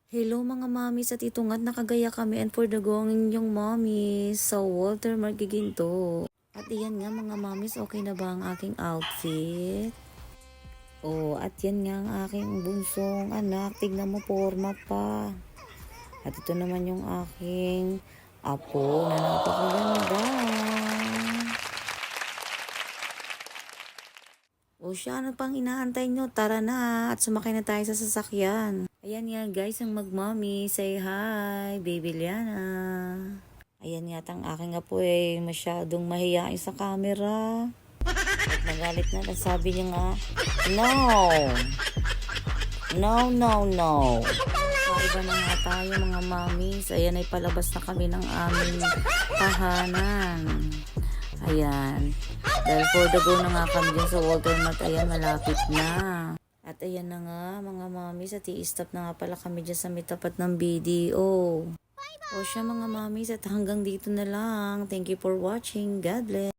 Hello mga mamis at ito nga't nakagaya kami and for the go ang inyong mamis sa Walter Margiginto. At iyan nga mga mamis, okay na ba ang aking outfit? Oh, at yan nga ang aking bunsong anak, tignan mo format pa. At ito naman yung aking apo na napakaganda. O siya, ano pang inaantay nyo? Tara na at sumakay na tayo sa sasakyan. Ayan nga guys, ang magmami. Say hi, baby Liana. Ayan nga ang aking apo masyadong mahiyain sa camera. At nagalit na, sabi niya nga, no! No, no, no. Iba na nga tayo mga mamis. Ayan ay palabas na kami ng aming tahanan. Ayan. Dahil for the go na nga kami dyan sa Walter Mart. Ayan, malapit na. At ayan na nga mga mamis. At i-stop na nga pala kami dyan sa may tapat ng BDO. O siya mga mamis. At hanggang dito na lang. Thank you for watching. God bless.